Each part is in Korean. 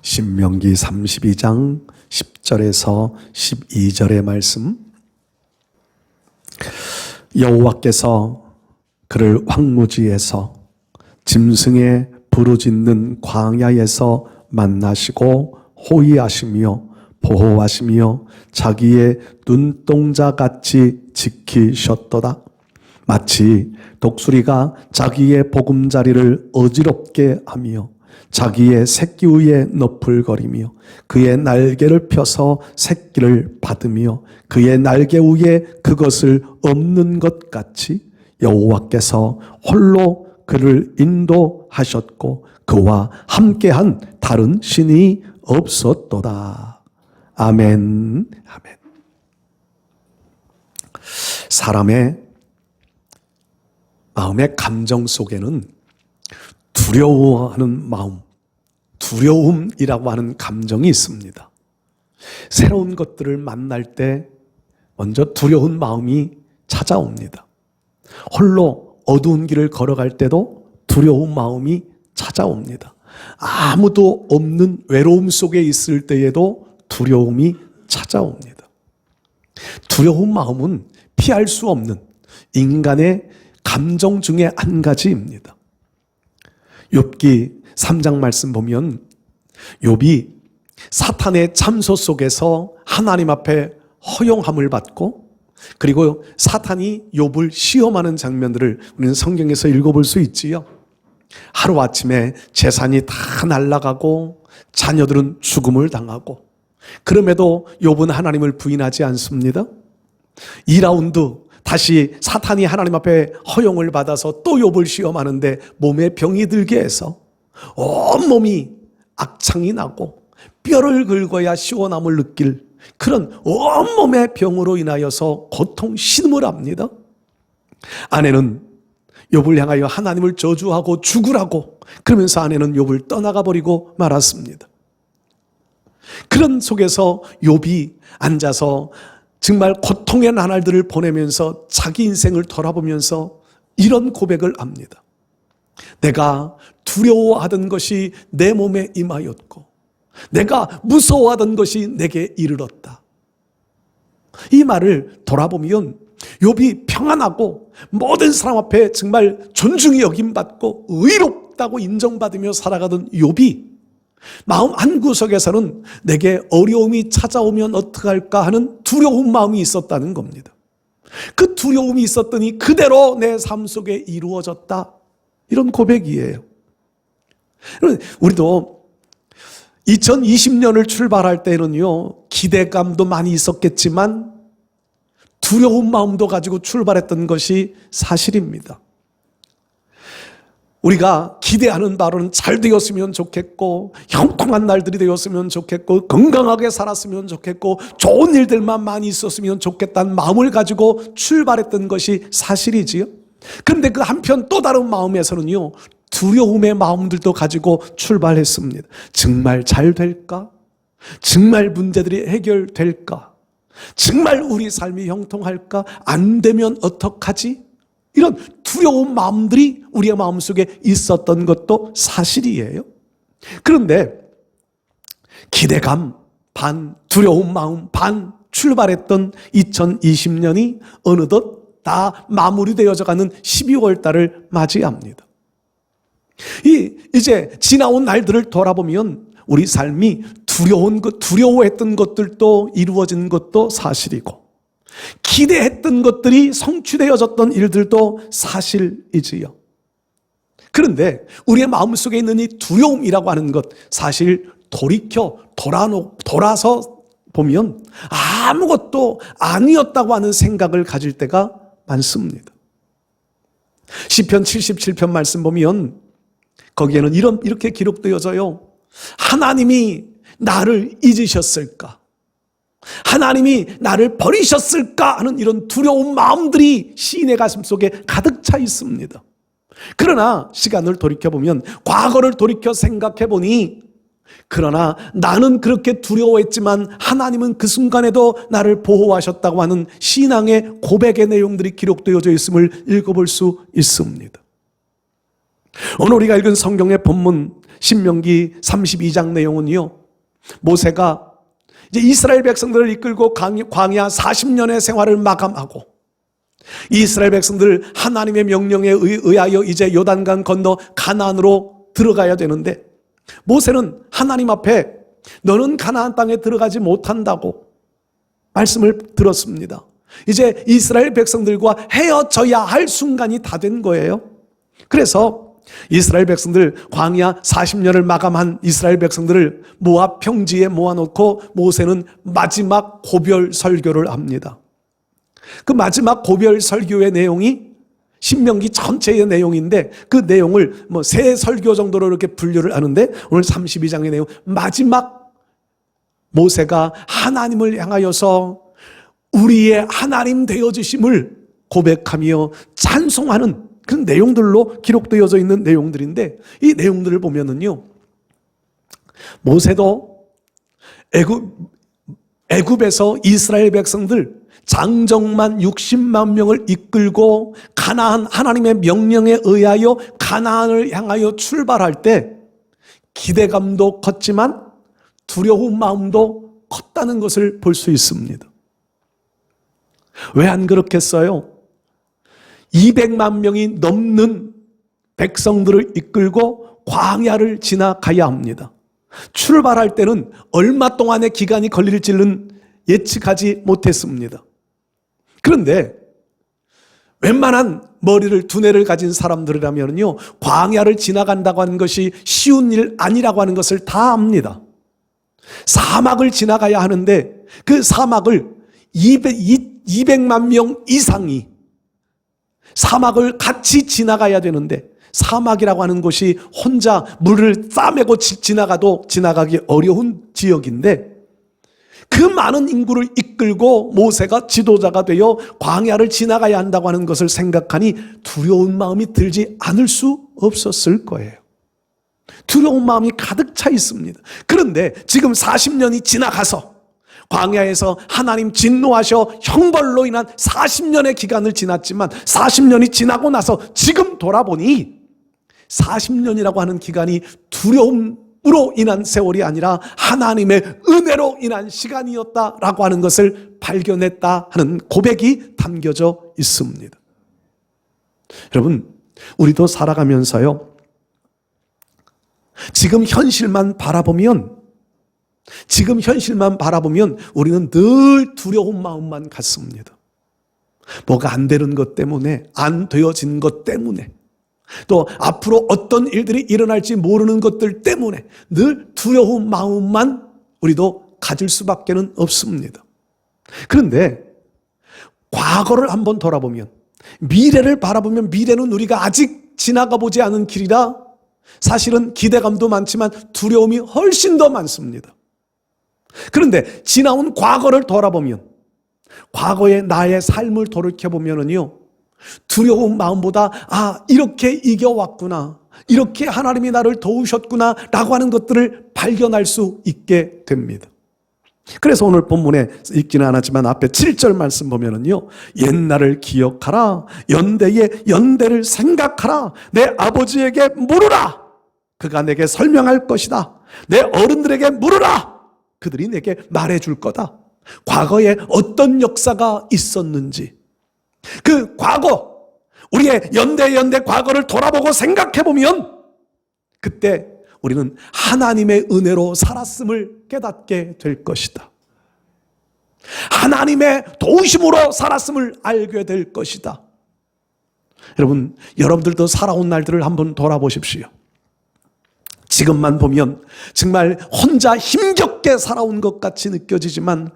신명기 32장 10절에서 12절의 말씀. 여호와께서 그를 황무지에서 짐승의 부르짖는 광야에서 만나시고 호위하시며 보호하시며 자기의 눈동자같이 지키셨도다. 마치 독수리가 자기의 보금자리를 어지럽게 하며 자기의 새끼 위에 너풀거리며 그의 날개를 펴서 새끼를 받으며 그의 날개 위에 그것을 엎는 것 같이 여호와께서 홀로 그를 인도하셨고 그와 함께한 다른 신이 없었도다. 아멘. 아멘. 사람의 마음의 감정 속에는 두려워하는 마음, 두려움이라고 하는 감정이 있습니다. 새로운 것들을 만날 때 먼저 두려운 마음이 찾아옵니다. 홀로 어두운 길을 걸어갈 때도 두려운 마음이 찾아옵니다. 아무도 없는 외로움 속에 있을 때에도 두려움이 찾아옵니다. 두려운 마음은 피할 수 없는 인간의 감정 중에 한 가지입니다. 욥기 3장 말씀 보면 욥이 사탄의 참소 속에서 하나님 앞에 허용함을 받고 그리고 사탄이 욥을 시험하는 장면들을 우리는 성경에서 읽어볼 수 있지요. 하루아침에 재산이 다 날아가고 자녀들은 죽음을 당하고 그럼에도 욥은 하나님을 부인하지 않습니다. 2라운드 다시 사탄이 하나님 앞에 허용을 받아서 또 욥을 시험하는데 몸에 병이 들게 해서 온몸이 악창이 나고 뼈를 긁어야 시원함을 느낄 그런 온몸의 병으로 인하여서 고통 신음을 합니다. 아내는 욥을 향하여 하나님을 저주하고 죽으라고 그러면서 아내는 욥을 떠나가 버리고 말았습니다. 그런 속에서 욥이 앉아서 정말 고통의 나날들을 보내면서 자기 인생을 돌아보면서 이런 고백을 합니다. 내가 두려워하던 것이 내 몸에 임하였고 내가 무서워하던 것이 내게 이르렀다. 이 말을 돌아보면 욥이 평안하고 모든 사람 앞에 정말 존중이 여김받고 의롭다고 인정받으며 살아가던 욥이 마음 한구석에서는 내게 어려움이 찾아오면 어떡할까 하는 두려운 마음이 있었다는 겁니다. 그 두려움이 있었더니 그대로 내 삶 속에 이루어졌다. 이런 고백이에요. 우리도 2020년을 출발할 때는요, 기대감도 많이 있었겠지만 두려운 마음도 가지고 출발했던 것이 사실입니다. 우리가 기대하는 바로는 잘 되었으면 좋겠고 형통한 날들이 되었으면 좋겠고 건강하게 살았으면 좋겠고 좋은 일들만 많이 있었으면 좋겠다는 마음을 가지고 출발했던 것이 사실이지요. 그런데 그 한편 또 다른 마음에서는요, 두려움의 마음들도 가지고 출발했습니다. 정말 잘 될까? 정말 문제들이 해결될까? 정말 우리 삶이 형통할까? 안 되면 어떡하지? 이런 두려운 마음들이 우리의 마음속에 있었던 것도 사실이에요. 그런데 기대감 반, 두려운 마음 반 출발했던 2020년이 어느덧 다 마무리되어져 가는 12월 달을 맞이합니다. 이제 지나온 날들을 돌아보면 우리 삶이 두려워했던 것들도 이루어진 것도 사실이고 기대했던 것들이 성취되어졌던 일들도 사실이지요. 그런데 우리의 마음속에 있는 이 두려움이라고 하는 것 사실 돌아서 보면 아무것도 아니었다고 하는 생각을 가질 때가 많습니다. 시편 77편 말씀 보면 거기에는 이렇게 기록되어져요. 하나님이 나를 잊으셨을까? 하나님이 나를 버리셨을까 하는 이런 두려운 마음들이 시인의 가슴 속에 가득 차 있습니다. 그러나 시간을 돌이켜보면 과거를 돌이켜 생각해보니 그러나 나는 그렇게 두려워했지만 하나님은 그 순간에도 나를 보호하셨다고 하는 신앙의 고백의 내용들이 기록되어져 있음을 읽어볼 수 있습니다. 오늘 우리가 읽은 성경의 본문 신명기 32장 내용은요, 모세가 이제 이스라엘 백성들을 이끌고 광야 40년의 생활을 마감하고 이스라엘 백성들 하나님의 명령에 의하여 이제 요단강 건너 가나안으로 들어가야 되는데, 모세는 하나님 앞에 너는 가나안 땅에 들어가지 못한다고 말씀을 들었습니다. 이제 이스라엘 백성들과 헤어져야 할 순간이 다 된 거예요. 그래서 이스라엘 백성들, 광야 40년을 마감한 이스라엘 백성들을 모압 평지에 모아놓고 모세는 마지막 고별 설교를 합니다. 그 마지막 고별 설교의 내용이 신명기 전체의 내용인데, 그 내용을 세 설교 정도로 이렇게 분류를 하는데, 오늘 32장의 내용, 마지막 모세가 하나님을 향하여서 우리의 하나님 되어주심을 고백하며 찬송하는 그 내용들로 기록되어져 있는 내용들인데, 이 내용들을 보면은요, 모세도 애굽에서 이스라엘 백성들 장정만 60만 명을 이끌고 가나안, 하나님의 명령에 의하여 가나안을 향하여 출발할 때 기대감도 컸지만 두려운 마음도 컸다는 것을 볼 수 있습니다. 왜 안 그렇겠어요? 200만 명이 넘는 백성들을 이끌고 광야를 지나가야 합니다. 출발할 때는 얼마 동안의 기간이 걸릴지는 예측하지 못했습니다. 그런데 웬만한 머리를, 두뇌를 가진 사람들이라면요, 광야를 지나간다고 하는 것이 쉬운 일 아니라고 하는 것을 다 압니다. 사막을 지나가야 하는데 그 사막을 200만 명 이상이 사막을 같이 지나가야 되는데, 사막이라고 하는 곳이 혼자 물을 싸매고 지나가도 지나가기 어려운 지역인데, 그 많은 인구를 이끌고 모세가 지도자가 되어 광야를 지나가야 한다고 하는 것을 생각하니 두려운 마음이 들지 않을 수 없었을 거예요. 두려운 마음이 가득 차 있습니다. 그런데 지금 40년이 지나가서 광야에서 하나님 진노하셔 형벌로 인한 40년의 기간을 지났지만, 40년이 지나고 나서 지금 돌아보니 40년이라고 하는 기간이 두려움으로 인한 세월이 아니라 하나님의 은혜로 인한 시간이었다라고 하는 것을 발견했다 하는 고백이 담겨져 있습니다. 여러분, 우리도 살아가면서요, 지금 현실만 바라보면 우리는 늘 두려운 마음만 갖습니다. 뭐가 안 되는 것 때문에, 안 되어진 것 때문에, 또 앞으로 어떤 일들이 일어날지 모르는 것들 때문에 늘 두려운 마음만 우리도 가질 수밖에 없습니다. 그런데 과거를 한번 돌아보면, 미래를 바라보면, 미래는 우리가 아직 지나가 보지 않은 길이라 사실은 기대감도 많지만 두려움이 훨씬 더 많습니다. 그런데 지나온 과거를 돌아보면, 과거의 나의 삶을 돌이켜보면요, 두려운 마음보다 이렇게 이겨왔구나, 이렇게 하나님이 나를 도우셨구나 라고 하는 것들을 발견할 수 있게 됩니다. 그래서 오늘 본문에 읽지는 않았지만 앞에 7절 말씀 보면은요, 옛날을 기억하라, 연대의 연대를 생각하라, 내 아버지에게 물으라, 그가 내게 설명할 것이다, 내 어른들에게 물으라, 그들이 내게 말해줄 거다. 과거에 어떤 역사가 있었는지, 그 과거, 우리의 연대 과거를 돌아보고 생각해보면 그때 우리는 하나님의 은혜로 살았음을 깨닫게 될 것이다. 하나님의 도우심으로 살았음을 알게 될 것이다. 여러분, 여러분들도 살아온 날들을 한번 돌아보십시오. 지금만 보면 정말 혼자 힘겹게 살아온 것 같이 느껴지지만,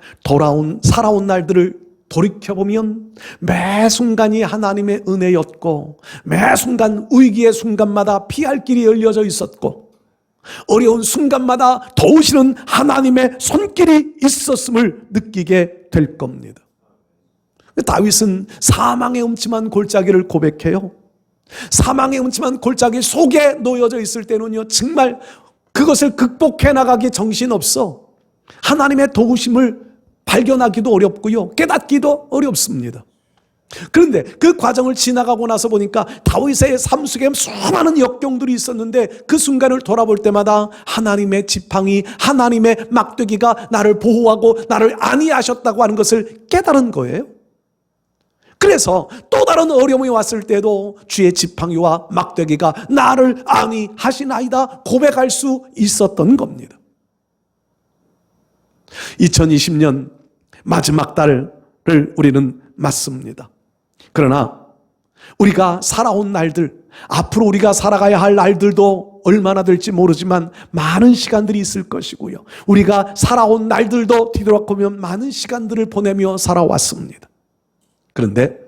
살아온 날들을 돌이켜보면 매 순간이 하나님의 은혜였고, 매 순간, 위기의 순간마다 피할 길이 열려져 있었고, 어려운 순간마다 도우시는 하나님의 손길이 있었음을 느끼게 될 겁니다. 다윗은 사망의 음침한 골짜기를 고백해요. 사망의 음침한 골짜기 속에 놓여져 있을 때는요, 정말 그것을 극복해 나가기 정신없어. 하나님의 도우심을 발견하기도 어렵고요, 깨닫기도 어렵습니다. 그런데 그 과정을 지나가고 나서 보니까 다윗의 삶 속에 수많은 역경들이 있었는데 그 순간을 돌아볼 때마다 하나님의 지팡이, 하나님의 막대기가 나를 보호하고 나를 안위하셨다고 하는 것을 깨달은 거예요. 그래서 또 다른 어려움이 왔을 때도 주의 지팡이와 막대기가 나를 안위하시나이다 고백할 수 있었던 겁니다. 2020년 마지막 달을 우리는 맞습니다. 그러나 우리가 살아온 날들, 앞으로 우리가 살아가야 할 날들도 얼마나 될지 모르지만 많은 시간들이 있을 것이고요. 우리가 살아온 날들도 뒤돌아보면 많은 시간들을 보내며 살아왔습니다. 그런데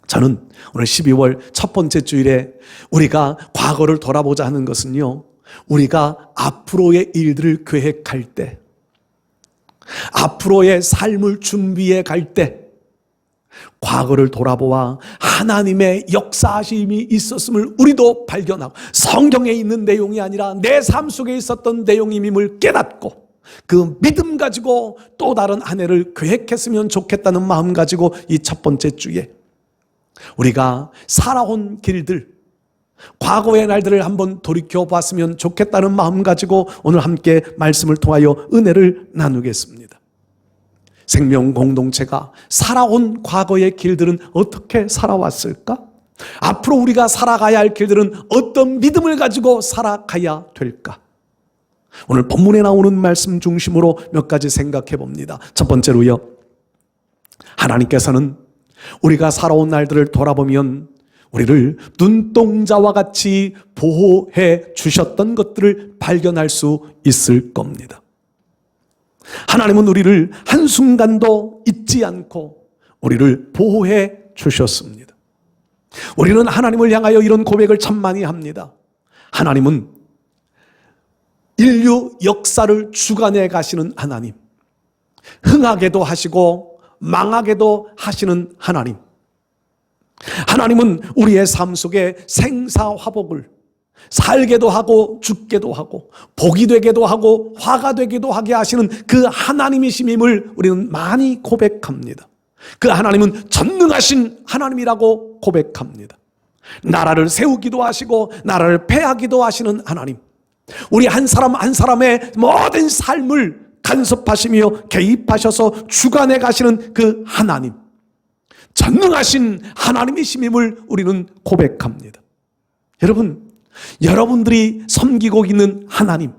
저는 오늘 12월 첫 번째 주일에 우리가 과거를 돌아보자 하는 것은요, 우리가 앞으로의 일들을 계획할 때, 앞으로의 삶을 준비해 갈 때 과거를 돌아보아 하나님의 역사하심이 있었음을 우리도 발견하고, 성경에 있는 내용이 아니라 내 삶 속에 있었던 내용임을 깨닫고 그 믿음 가지고 또 다른 한 해를 계획했으면 좋겠다는 마음 가지고 이 첫 번째 주에 우리가 살아온 길들, 과거의 날들을 한번 돌이켜 봤으면 좋겠다는 마음 가지고 오늘 함께 말씀을 통하여 은혜를 나누겠습니다. 생명 공동체가 살아온 과거의 길들은 어떻게 살아왔을까? 앞으로 우리가 살아가야 할 길들은 어떤 믿음을 가지고 살아가야 될까? 오늘 본문에 나오는 말씀 중심으로 몇 가지 생각해 봅니다. 첫 번째로요, 하나님께서는 우리가 살아온 날들을 돌아보면 우리를 눈동자와 같이 보호해 주셨던 것들을 발견할 수 있을 겁니다. 하나님은 우리를 한순간도 잊지 않고 우리를 보호해 주셨습니다. 우리는 하나님을 향하여 이런 고백을 참 많이 합니다. 하나님은 인류 역사를 주관해 가시는 하나님, 흥하게도 하시고 망하게도 하시는 하나님, 하나님은 우리의 삶 속에 생사화복을 살게도 하고 죽게도 하고 복이 되게도 하고 화가 되기도 하게 하시는 그 하나님이심임을 우리는 많이 고백합니다. 그 하나님은 전능하신 하나님이라고 고백합니다. 나라를 세우기도 하시고 나라를 패하기도 하시는 하나님, 우리 한 사람 한 사람의 모든 삶을 간섭하시며 개입하셔서 주관해 가시는 그 하나님, 전능하신 하나님이심임을 우리는 고백합니다. 여러분, 여러분들이 섬기고 있는 하나님,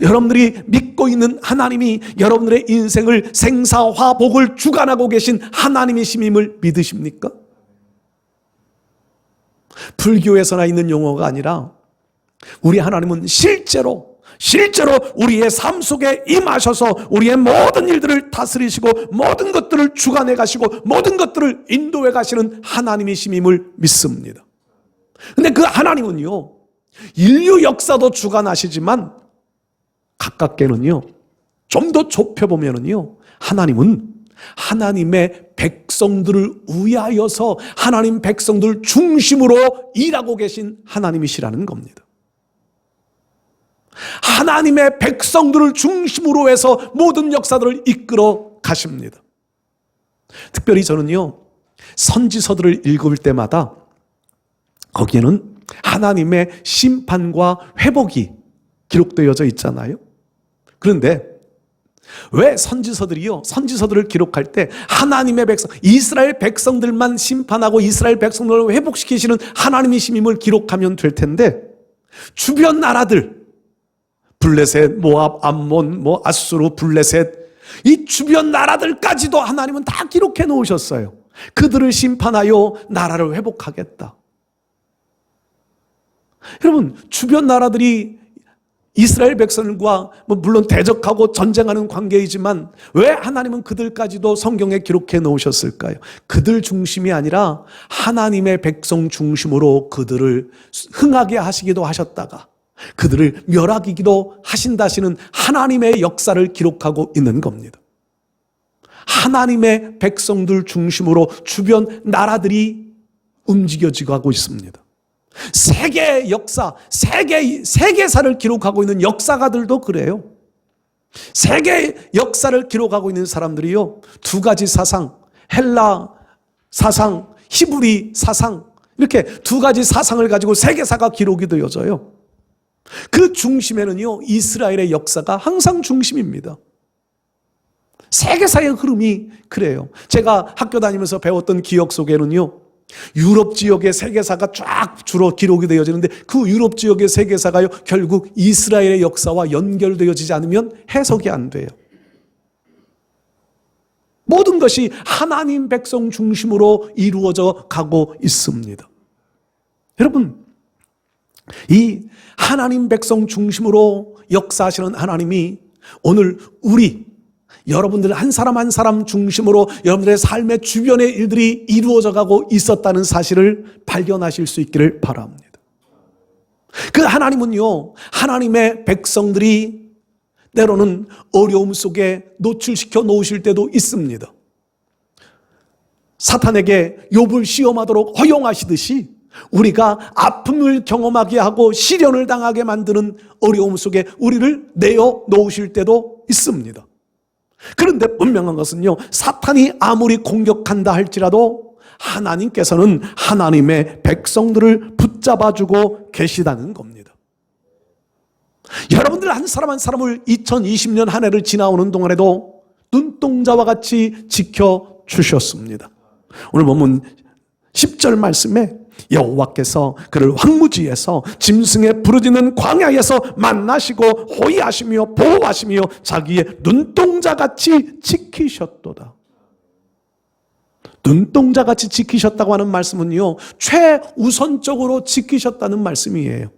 여러분들이 믿고 있는 하나님이 여러분들의 인생을 생사화복을 주관하고 계신 하나님이심임을 믿으십니까? 불교에서나 있는 용어가 아니라 우리 하나님은 실제로 우리의 삶 속에 임하셔서 우리의 모든 일들을 다스리시고 모든 것들을 주관해 가시고 모든 것들을 인도해 가시는 하나님이심임을 믿습니다. 근데 그 하나님은요, 인류 역사도 주관하시지만 가깝게는요, 좀 더 좁혀보면은요, 하나님은 하나님의 백성들을 위하여서 하나님 백성들 중심으로 일하고 계신 하나님이시라는 겁니다. 하나님의 백성들을 중심으로 해서 모든 역사들을 이끌어 가십니다. 특별히 저는요, 선지서들을 읽을 때마다 거기에는 하나님의 심판과 회복이 기록되어져 있잖아요. 그런데 왜 선지서들을 기록할 때 하나님의 백성, 이스라엘 백성들만 심판하고 이스라엘 백성들을 회복시키시는 하나님이심임을 기록하면 될 텐데, 주변 나라들, 블레셋, 모압, 암몬, 아수르, 블레셋, 이 주변 나라들까지도 하나님은 다 기록해 놓으셨어요. 그들을 심판하여 나라를 회복하겠다. 여러분, 주변 나라들이 이스라엘 백성과 물론 대적하고 전쟁하는 관계이지만 왜 하나님은 그들까지도 성경에 기록해 놓으셨을까요? 그들 중심이 아니라 하나님의 백성 중심으로 그들을 흥하게 하시기도 하셨다가 그들을 멸하기도 하신다시는 하나님의 역사를 기록하고 있는 겁니다. 하나님의 백성들 중심으로 주변 나라들이 움직여지고 하고 있습니다. 세계 역사, 세계사를 기록하고 있는 역사가들도 그래요. 세계 역사를 기록하고 있는 사람들이요, 두 가지 사상, 헬라 사상, 히브리 사상, 이렇게 두 가지 사상을 가지고 세계사가 기록이 되어져요. 그 중심에는요, 이스라엘의 역사가 항상 중심입니다. 세계사의 흐름이 그래요. 제가 학교 다니면서 배웠던 기억 속에는요, 유럽 지역의 세계사가 쫙 주로 기록이 되어지는데 그 유럽 지역의 세계사가요, 결국 이스라엘의 역사와 연결되어지지 않으면 해석이 안 돼요. 모든 것이 하나님 백성 중심으로 이루어져 가고 있습니다. 여러분, 이 하나님 백성 중심으로 역사하시는 하나님이 오늘 여러분들 한 사람 한 사람 중심으로 여러분들의 삶의 주변의 일들이 이루어져 가고 있었다는 사실을 발견하실 수 있기를 바랍니다. 그 하나님은요, 하나님의 백성들이 때로는 어려움 속에 노출시켜 놓으실 때도 있습니다. 사탄에게 욥을 시험하도록 허용하시듯이 우리가 아픔을 경험하게 하고 시련을 당하게 만드는 어려움 속에 우리를 내어 놓으실 때도 있습니다. 그런데 분명한 것은요, 사탄이 아무리 공격한다 할지라도 하나님께서는 하나님의 백성들을 붙잡아주고 계시다는 겁니다. 여러분들 한 사람 한 사람을 2020년 한 해를 지나오는 동안에도 눈동자와 같이 지켜주셨습니다. 오늘 본문 10절 말씀에 여호와께서 그를 황무지에서 짐승의 부르짖는 광야에서 만나시고 호위하시며 보호하시며 자기의 눈동자같이 지키셨도다. 눈동자같이 지키셨다고 하는 말씀은요, 최우선적으로 지키셨다는 말씀이에요.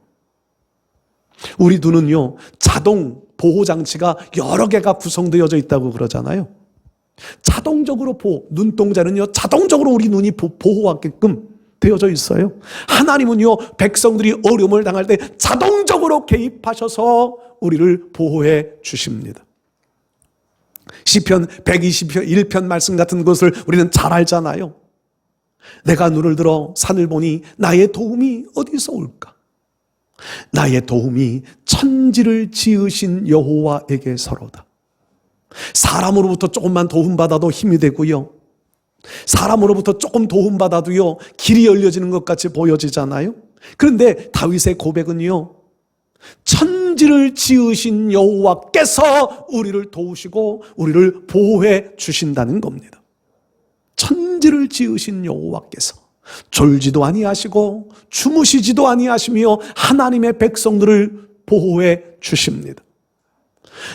우리 눈은요, 자동 보호장치가 여러 개가 구성되어져 있다고 그러잖아요. 자동적으로 눈동자는요, 자동적으로 우리 눈이 보호하게끔 되어져 있어요. 하나님은요, 백성들이 어려움을 당할 때 자동적으로 개입하셔서 우리를 보호해 주십니다. 시편 121편 말씀 같은 것을 우리는 잘 알잖아요. 내가 눈을 들어 산을 보니 나의 도움이 어디서 올까? 나의 도움이 천지를 지으신 여호와에게서로다. 사람으로부터 조금만 도움받아도 힘이 되고요, 사람으로부터 조금 도움받아도요, 길이 열려지는 것 같이 보여지잖아요. 그런데 다윗의 고백은요, 천지를 지으신 여호와께서 우리를 도우시고 우리를 보호해 주신다는 겁니다. 천지를 지으신 여호와께서 졸지도 아니하시고 주무시지도 아니하시며 하나님의 백성들을 보호해 주십니다.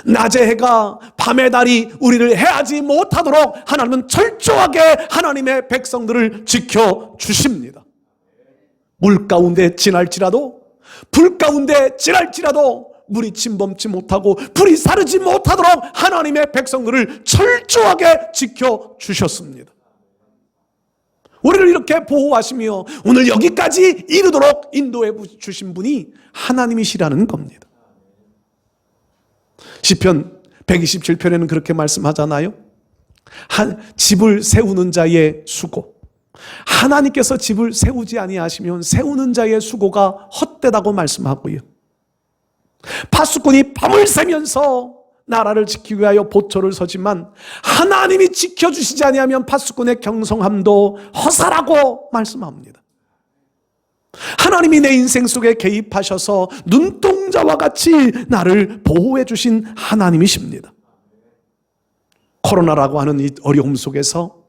낮의 해가 밤의 달이 우리를 해하지 못하도록 하나님은 철저하게 하나님의 백성들을 지켜주십니다. 물 가운데 지날지라도, 불 가운데 지날지라도 물이 침범치 못하고 불이 사르지 못하도록 하나님의 백성들을 철저하게 지켜주셨습니다. 우리를 이렇게 보호하시며 오늘 여기까지 이르도록 인도해 주신 분이 하나님이시라는 겁니다. 시편 127편에는 그렇게 말씀하잖아요. 집을 세우는 자의 수고, 하나님께서 집을 세우지 아니하시면 세우는 자의 수고가 헛되다고 말씀하고요, 파수꾼이 밤을 새면서 나라를 지키기 위하여 보초를 서지만 하나님이 지켜주시지 아니하면 파수꾼의 경성함도 허사라고 말씀합니다. 하나님이 내 인생 속에 개입하셔서 눈동자와 같이 나를 보호해 주신 하나님이십니다. 코로나라고 하는 이 어려움 속에서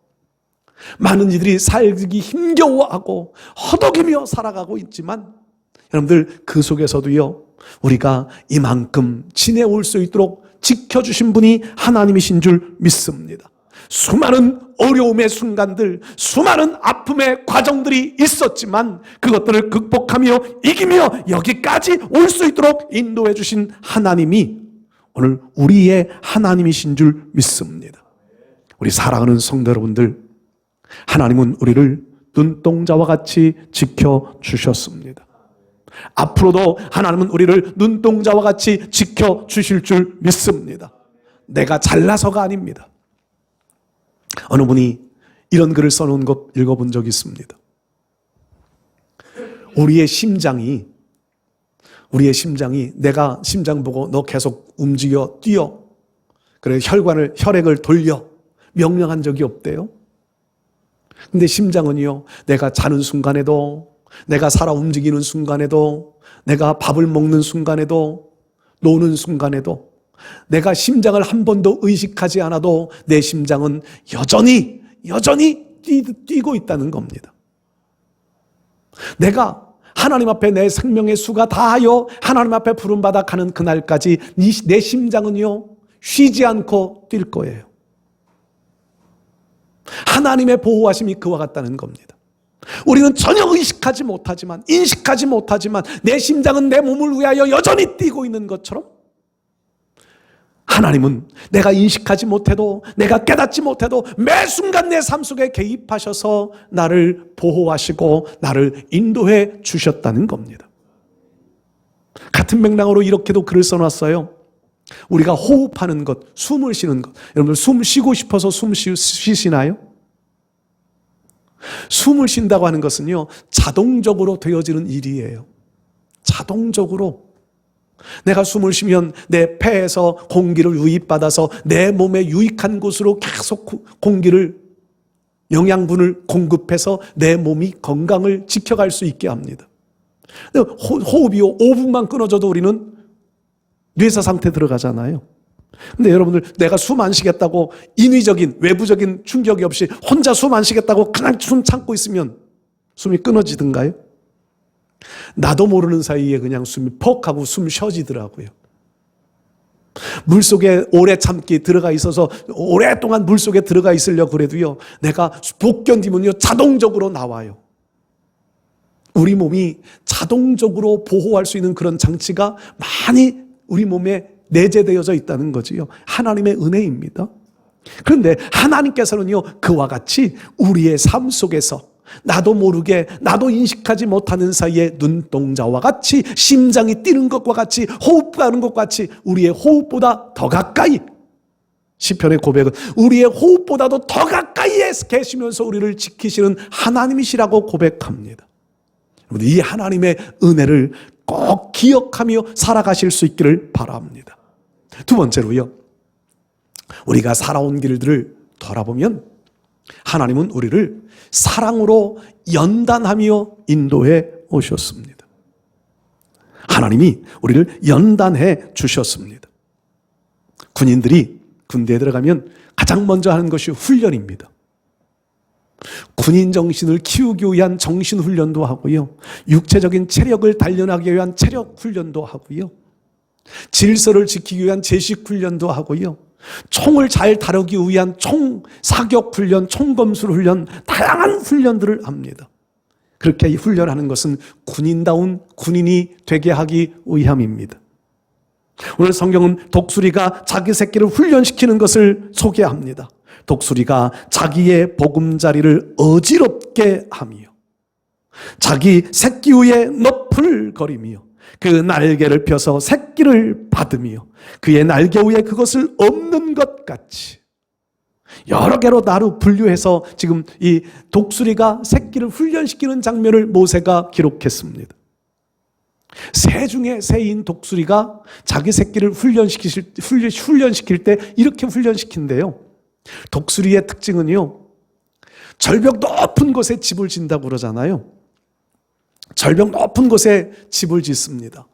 많은 이들이 살기 힘겨워하고 허덕이며 살아가고 있지만 여러분들 그 속에서도요, 우리가 이만큼 지내올 수 있도록 지켜주신 분이 하나님이신 줄 믿습니다. 수많은 어려움의 순간들, 수많은 아픔의 과정들이 있었지만 그것들을 극복하며 이기며 여기까지 올 수 있도록 인도해 주신 하나님이 오늘 우리의 하나님이신 줄 믿습니다. 우리 사랑하는 성도 여러분들, 하나님은 우리를 눈동자와 같이 지켜주셨습니다. 앞으로도 하나님은 우리를 눈동자와 같이 지켜주실 줄 믿습니다. 내가 잘나서가 아닙니다. 어느 분이 이런 글을 써놓은 것 읽어본 적이 있습니다. 우리의 심장이 내가 심장 보고 너 계속 움직여 뛰어, 그래 혈액을 돌려 명령한 적이 없대요. 근데 심장은요, 내가 자는 순간에도, 내가 살아 움직이는 순간에도, 내가 밥을 먹는 순간에도, 노는 순간에도, 내가 심장을 한 번도 의식하지 않아도 내 심장은 여전히 뛰고 있다는 겁니다. 내가 하나님 앞에 내 생명의 수가 다하여 하나님 앞에 부름받아 가는 그날까지 내 심장은요, 쉬지 않고 뛸 거예요. 하나님의 보호하심이 그와 같다는 겁니다. 우리는 전혀 의식하지 못하지만, 인식하지 못하지만 내 심장은 내 몸을 위하여 여전히 뛰고 있는 것처럼 하나님은 내가 인식하지 못해도, 내가 깨닫지 못해도 매 순간 내 삶 속에 개입하셔서 나를 보호하시고 나를 인도해 주셨다는 겁니다. 같은 맥락으로 이렇게도 글을 써놨어요. 우리가 호흡하는 것, 숨을 쉬는 것. 여러분들 숨 쉬고 싶어서 숨 쉬시나요? 숨을 쉰다고 하는 것은요, 자동적으로 되어지는 일이에요. 자동적으로. 내가 숨을 쉬면 내 폐에서 공기를 유입받아서 내 몸에 유익한 곳으로 계속 공기를, 영양분을 공급해서 내 몸이 건강을 지켜갈 수 있게 합니다. 호흡이 5분만 끊어져도 우리는 뇌사 상태 들어가잖아요. 근데 여러분들, 내가 숨 안 쉬겠다고 인위적인 외부적인 충격이 없이 혼자 숨 안 쉬겠다고 그냥 숨 참고 있으면 숨이 끊어지던가요? 나도 모르는 사이에 그냥 숨이 퍽 하고 숨 쉬어지더라고요. 물속에 오래 참기 들어가 있어서 오랫동안 물속에 들어가 있으려고 그래도요, 내가 못 견디면요 자동적으로 나와요. 우리 몸이 자동적으로 보호할 수 있는 그런 장치가 많이 우리 몸에 내재되어져 있다는 거지요. 하나님의 은혜입니다. 그런데 하나님께서는요, 그와 같이 우리의 삶 속에서 나도 모르게, 나도 인식하지 못하는 사이에 눈동자와 같이, 심장이 뛰는 것과 같이, 호흡하는 것과 같이 우리의 호흡보다 더 가까이, 시편의 고백은 우리의 호흡보다도 더 가까이에 계시면서 우리를 지키시는 하나님이시라고 고백합니다. 이 하나님의 은혜를 꼭 기억하며 살아가실 수 있기를 바랍니다. 두 번째로요, 우리가 살아온 길들을 돌아보면 하나님은 우리를 사랑으로 연단하며 인도해 오셨습니다. 하나님이 우리를 연단해 주셨습니다. 군인들이 군대에 들어가면 가장 먼저 하는 것이 훈련입니다. 군인 정신을 키우기 위한 정신 훈련도 하고요, 육체적인 체력을 단련하기 위한 체력 훈련도 하고요, 질서를 지키기 위한 제식 훈련도 하고요, 총을 잘 다루기 위한 총 사격 훈련, 총검술 훈련, 다양한 훈련들을 합니다. 그렇게 훈련하는 것은 군인다운 군인이 되게 하기 위함입니다. 오늘 성경은 독수리가 자기 새끼를 훈련시키는 것을 소개합니다. 독수리가 자기의 보금자리를 어지럽게 하며 자기 새끼 위에 너풀거리며 그 날개를 펴서 새끼를 받으며 그의 날개 위에 그것을 엎는 것 같이 여러 개로 나루 분류해서 지금 이 독수리가 새끼를 훈련시키는 장면을 모세가 기록했습니다. 새 중에 새인 독수리가 자기 새끼를 훈련시킬 때 이렇게 훈련시킨대요. 독수리의 특징은요, 절벽 높은 곳에 집을 짓는다고 그러잖아요. 절벽 높은 곳에 집을 짓습니다.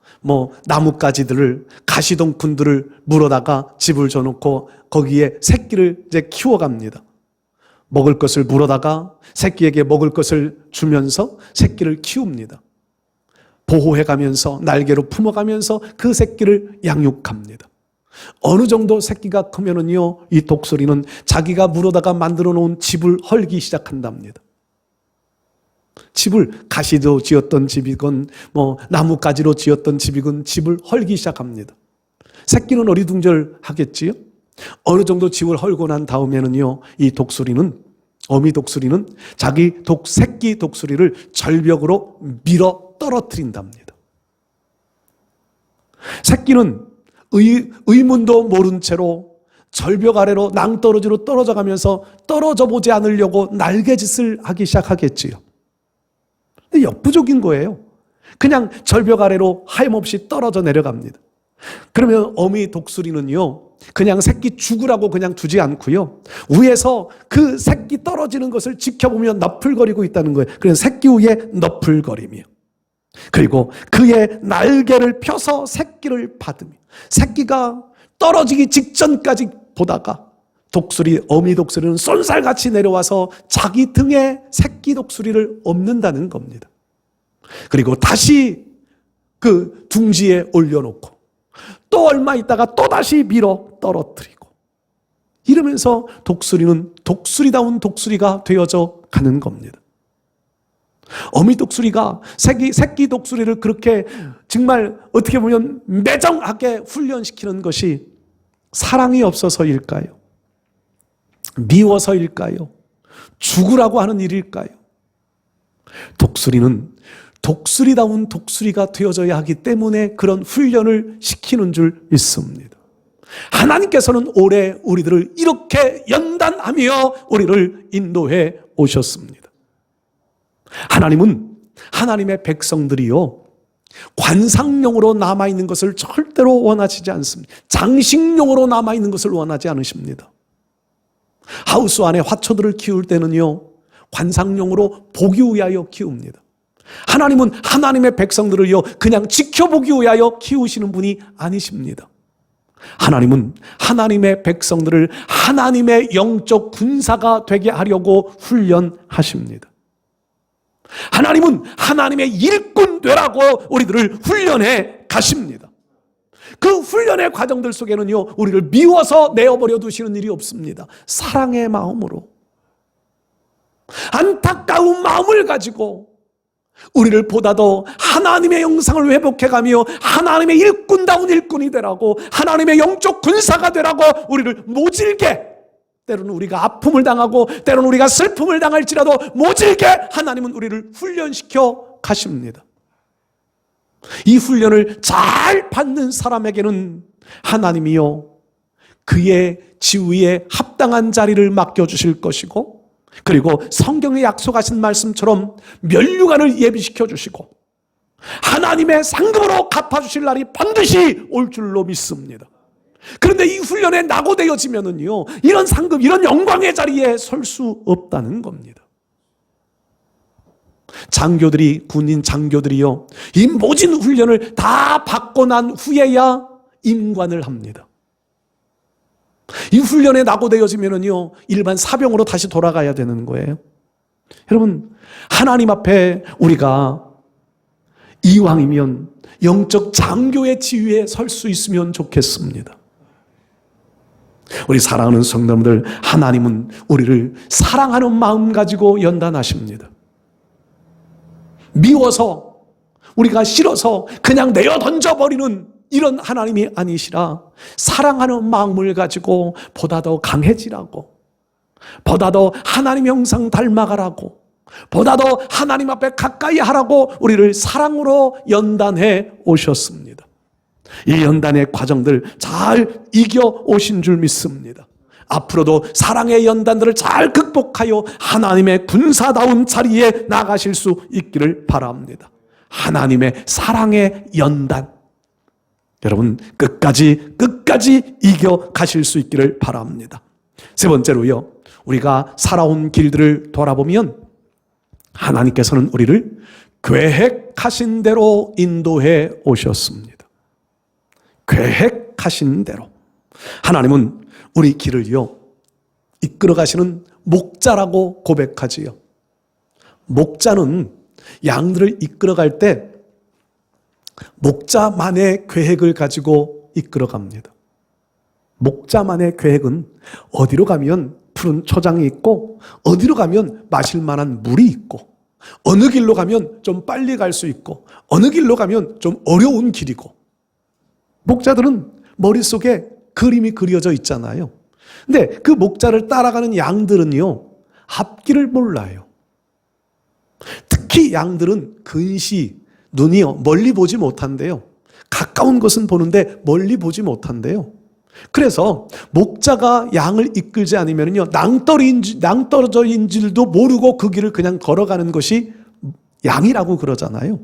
나뭇가지들을, 가시덩굴들을 물어다가 집을 져놓고 거기에 새끼를 이제 키워갑니다. 먹을 것을 물어다가 새끼에게 먹을 것을 주면서 새끼를 키웁니다. 보호해가면서 날개로 품어가면서 그 새끼를 양육합니다. 어느 정도 새끼가 크면은요, 이 독수리는 자기가 물어다가 만들어 놓은 집을 헐기 시작한답니다. 집을 가시로 지었던 집이건 나뭇가지로 지었던 집이건 집을 헐기 시작합니다. 새끼는 어리둥절하겠지요. 어느 정도 집을 헐고 난 다음에는요, 이 독수리는, 어미 독수리는 자기 새끼 독수리를 절벽으로 밀어 떨어뜨린답니다. 새끼는 의문도 모른 채로 절벽 아래로 낭떠러지로 떨어져 가면서 떨어져 보지 않으려고 날개짓을 하기 시작하겠지요. 근데 역부족인 거예요. 그냥 절벽 아래로 하염없이 떨어져 내려갑니다. 그러면 어미 독수리는요, 그냥 새끼 죽으라고 그냥 두지 않고요. 위에서 그 새끼 떨어지는 것을 지켜보며 너풀거리고 있다는 거예요. 그래서 새끼 위에 너풀거리며, 그리고 그의 날개를 펴서 새끼를 받으며, 새끼가 떨어지기 직전까지 보다가 독수리, 어미 독수리는 쏜살같이 내려와서 자기 등에 새끼 독수리를 엎는다는 겁니다. 그리고 다시 그 둥지에 올려놓고 또 얼마 있다가 또다시 밀어 떨어뜨리고, 이러면서 독수리는 독수리다운 독수리가 되어져 가는 겁니다. 어미 독수리가 새끼 독수리를 그렇게 정말 어떻게 보면 매정하게 훈련시키는 것이 사랑이 없어서일까요? 미워서일까요? 죽으라고 하는 일일까요? 독수리는 독수리다운 독수리가 되어져야 하기 때문에 그런 훈련을 시키는 줄 믿습니다. 하나님께서는 올해 우리들을 이렇게 연단하며 우리를 인도해 오셨습니다. 하나님은 하나님의 백성들이요, 관상용으로 남아있는 것을 절대로 원하시지 않습니다. 장식용으로 남아있는 것을 원하지 않으십니다. 하우스 안에 화초들을 키울 때는요, 관상용으로 보기 위하여 키웁니다. 하나님은 하나님의 백성들을요, 그냥 지켜보기 위하여 키우시는 분이 아니십니다. 하나님은 하나님의 백성들을 하나님의 영적 군사가 되게 하려고 훈련하십니다. 하나님은 하나님의 일꾼 되라고 우리들을 훈련해 가십니다. 그 훈련의 과정들 속에는요, 우리를 미워서 내어버려 두시는 일이 없습니다. 사랑의 마음으로, 안타까운 마음을 가지고 우리를 보다 더 하나님의 영상을 회복해가며 하나님의 일꾼다운 일꾼이 되라고, 하나님의 영적 군사가 되라고 우리를 모질게, 때로는 우리가 아픔을 당하고 때로는 우리가 슬픔을 당할지라도 모질게 하나님은 우리를 훈련시켜 가십니다. 이 훈련을 잘 받는 사람에게는 하나님이요, 그의 지위에 합당한 자리를 맡겨주실 것이고, 그리고 성경에 약속하신 말씀처럼 면류관을 예비시켜 주시고 하나님의 상급으로 갚아주실 날이 반드시 올 줄로 믿습니다. 그런데 이 훈련에 낙오되어지면은요, 이런 상급, 이런 영광의 자리에 설 수 없다는 겁니다. 장교들이, 군인 장교들이요, 이 모진 훈련을 다 받고 난 후에야 임관을 합니다. 이 훈련에 낙오되어지면은요, 일반 사병으로 다시 돌아가야 되는 거예요. 여러분, 하나님 앞에 우리가 이왕이면 영적 장교의 지위에 설 수 있으면 좋겠습니다. 우리 사랑하는 성도님들, 하나님은 우리를 사랑하는 마음 가지고 연단하십니다. 미워서, 우리가 싫어서 그냥 내어 던져버리는 이런 하나님이 아니시라, 사랑하는 마음을 가지고 보다 더 강해지라고, 보다 더 하나님 형상 닮아가라고, 보다 더 하나님 앞에 가까이 하라고 우리를 사랑으로 연단해 오셨습니다. 이 연단의 과정들 잘 이겨 오신 줄 믿습니다. 앞으로도 사랑의 연단들을 잘 극복하여 하나님의 군사다운 자리에 나가실 수 있기를 바랍니다. 하나님의 사랑의 연단, 여러분 끝까지 이겨 가실 수 있기를 바랍니다. 세 번째로요, 우리가 살아온 길들을 돌아보면 하나님께서는 우리를 계획하신 대로 인도해 오셨습니다. 계획하신 대로. 하나님은 우리 길을요, 이끌어 가시는 목자라고 고백하지요. 목자는 양들을 이끌어 갈 때 목자만의 계획을 가지고 이끌어 갑니다. 목자만의 계획은 어디로 가면 푸른 초장이 있고, 어디로 가면 마실 만한 물이 있고, 어느 길로 가면 좀 빨리 갈 수 있고, 어느 길로 가면 좀 어려운 길이고, 목자들은 머릿속에 그림이 그려져 있잖아요. 근데 그 목자를 따라가는 양들은요, 앞길을 몰라요. 특히 양들은 근시, 눈이요, 멀리 보지 못한대요. 가까운 것은 보는데 멀리 보지 못한대요. 그래서 목자가 양을 이끌지 않으면요, 낭떠러져인 줄도 모르고 그 길을 그냥 걸어가는 것이 양이라고 그러잖아요.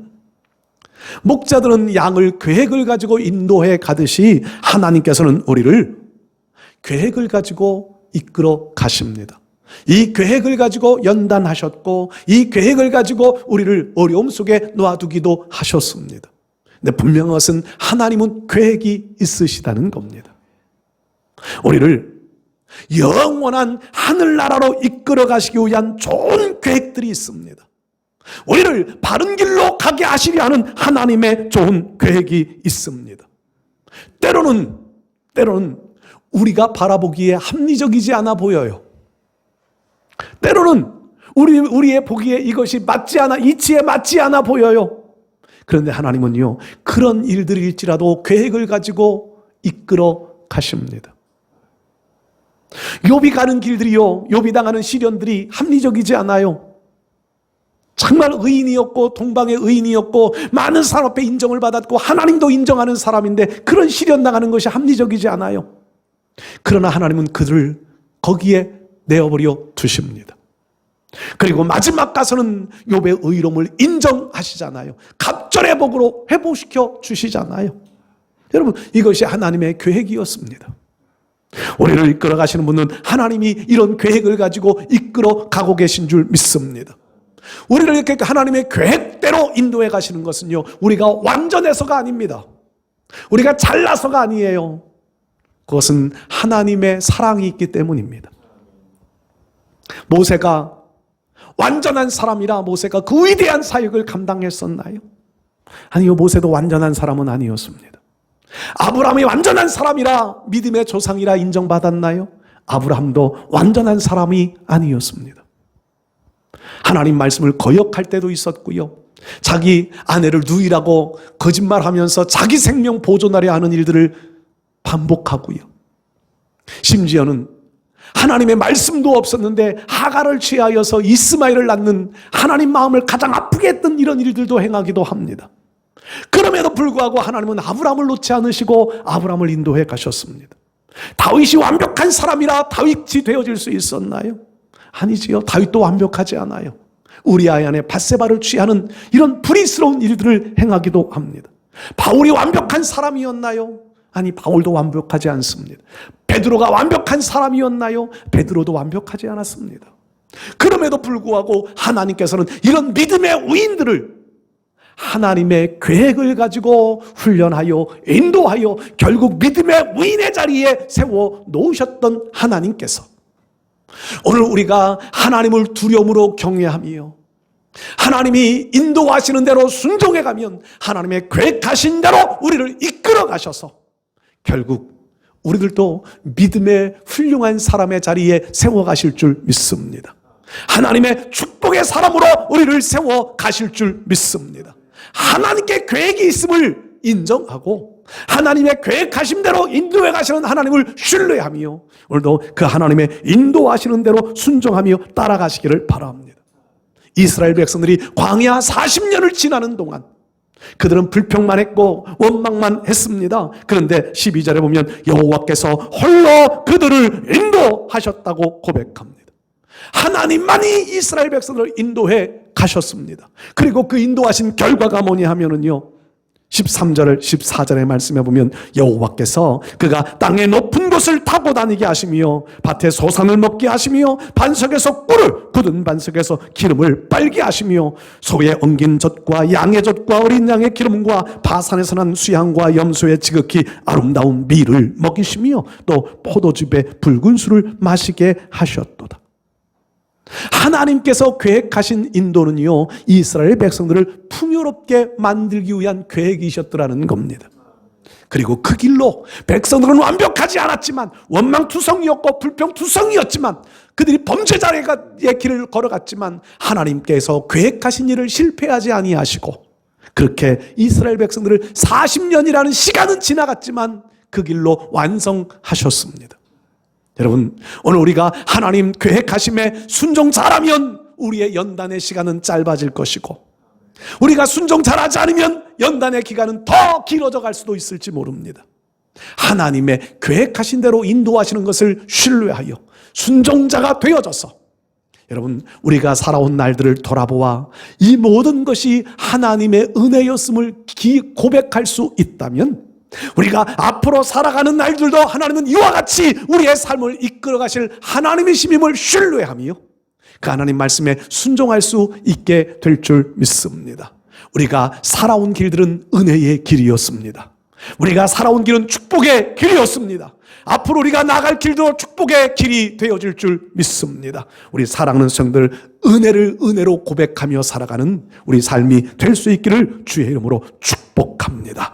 목자들은 양을 계획을 가지고 인도해 가듯이 하나님께서는 우리를 계획을 가지고 이끌어 가십니다. 이 계획을 가지고 연단하셨고 이 계획을 가지고 우리를 어려움 속에 놓아두기도 하셨습니다. 근데 분명한 것은 하나님은 계획이 있으시다는 겁니다. 우리를 영원한 하늘나라로 이끌어 가시기 위한 좋은 계획들이 있습니다. 우리를 바른 길로 가게 하시려 하는 하나님의 좋은 계획이 있습니다. 때로는 우리가 바라보기에 합리적이지 않아 보여요. 때로는 우리의 보기에 이것이 맞지 않아, 이치에 맞지 않아 보여요. 그런데 하나님은요, 그런 일들일지라도 계획을 가지고 이끌어 가십니다. 욥이 가는 길들이요, 욥이 당하는 시련들이 합리적이지 않아요. 정말 의인이었고 동방의 의인이었고 많은 사람 앞에 인정을 받았고 하나님도 인정하는 사람인데 그런 시련 당하는 것이 합리적이지 않아요. 그러나 하나님은 그들을 거기에 내어버려 두십니다. 그리고 마지막 가서는 욥의 의로움을 인정하시잖아요. 갑절의 복으로 회복시켜 주시잖아요. 여러분, 이것이 하나님의 계획이었습니다. 우리를 이끌어 가시는 분은 하나님이 이런 계획을 가지고 이끌어 가고 계신 줄 믿습니다. 우리를 이렇게 하나님의 계획대로 인도해 가시는 것은요, 우리가 완전해서가 아닙니다. 우리가 잘나서가 아니에요. 그것은 하나님의 사랑이 있기 때문입니다. 모세가 완전한 사람이라 모세가 그 위대한 사역을 감당했었나요? 아니요, 모세도 완전한 사람은 아니었습니다. 아브라함이 완전한 사람이라 믿음의 조상이라 인정받았나요? 아브라함도 완전한 사람이 아니었습니다. 하나님 말씀을 거역할 때도 있었고요, 자기 아내를 누이라고 거짓말하면서 자기 생명 보존하려 하는 일들을 반복하고요, 심지어는 하나님의 말씀도 없었는데 하갈을 취하여서 이스마엘을 낳는 하나님 마음을 가장 아프게 했던 이런 일들도 행하기도 합니다. 그럼에도 불구하고 하나님은 아브라함을 놓지 않으시고 아브라함을 인도해 가셨습니다. 다윗이 완벽한 사람이라 다윗이 되어질 수 있었나요? 아니지요. 다윗도 완벽하지 않아요. 우리아의 아내 밧세바를 취하는 이런 불의스러운 일들을 행하기도 합니다. 바울이 완벽한 사람이었나요? 아니, 바울도 완벽하지 않습니다. 베드로가 완벽한 사람이었나요? 베드로도 완벽하지 않았습니다. 그럼에도 불구하고 하나님께서는 이런 믿음의 우인들을 하나님의 계획을 가지고 훈련하여 인도하여 결국 믿음의 우인의 자리에 세워 놓으셨던 하나님께서 오늘 우리가 하나님을 두려움으로 경외하며 하나님이 인도하시는 대로 순종해 가면 하나님의 계획하신 대로 우리를 이끌어 가셔서 결국 우리들도 믿음의 훌륭한 사람의 자리에 세워 가실 줄 믿습니다. 하나님의 축복의 사람으로 우리를 세워 가실 줄 믿습니다. 하나님께 계획이 있음을 인정하고 하나님의 계획하신 대로 인도해 가시는 하나님을 신뢰하며 오늘도 그 하나님의 인도하시는 대로 순종하며 따라가시기를 바랍니다. 이스라엘 백성들이 광야 40년을 지나는 동안 그들은 불평만 했고 원망만 했습니다. 그런데 12절에 보면 여호와께서 홀로 그들을 인도하셨다고 고백합니다. 하나님만이 이스라엘 백성들을 인도해 가셨습니다. 그리고 그 인도하신 결과가 뭐냐 하면은요, 13절 14절의 말씀에 보면 여호와께서 그가 땅의 높은 곳을 타고 다니게 하시며 밭에 소산을 먹게 하시며 반석에서 꿀을 굳은 반석에서 기름을 빨게 하시며 소의 엉긴 젖과 양의 젖과 어린 양의 기름과 바산에서 난 수양과 염소의 지극히 아름다운 밀을 먹이시며 또 포도즙의 붉은 술을 마시게 하셨도다. 하나님께서 계획하신 인도는요, 이스라엘 백성들을 풍요롭게 만들기 위한 계획이셨더라는 겁니다. 그리고 그 길로 백성들은 완벽하지 않았지만 원망투성이었고 불평투성이었지만 그들이 범죄자의 길을 걸어갔지만 하나님께서 계획하신 일을 실패하지 아니하시고 그렇게 이스라엘 백성들을 40년이라는 시간은 지나갔지만 그 길로 완성하셨습니다. 여러분, 오늘 우리가 하나님 계획하심에 순종 잘하면 우리의 연단의 시간은 짧아질 것이고 우리가 순종 잘하지 않으면 연단의 기간은 더 길어져 갈 수도 있을지 모릅니다. 하나님의 계획하신 대로 인도하시는 것을 신뢰하여 순종자가 되어져서 여러분, 우리가 살아온 날들을 돌아보아 이 모든 것이 하나님의 은혜였음을 고백할 수 있다면 우리가 앞으로 살아가는 날들도 하나님은 이와 같이 우리의 삶을 이끌어 가실 하나님이심임을 신뢰하며 그 하나님 말씀에 순종할 수 있게 될 줄 믿습니다. 우리가 살아온 길들은 은혜의 길이었습니다. 우리가 살아온 길은 축복의 길이었습니다. 앞으로 우리가 나갈 길도 축복의 길이 되어질 줄 믿습니다. 우리 사랑하는 성도들, 은혜를 은혜로 고백하며 살아가는 우리 삶이 될 수 있기를 주의 이름으로 축복합니다.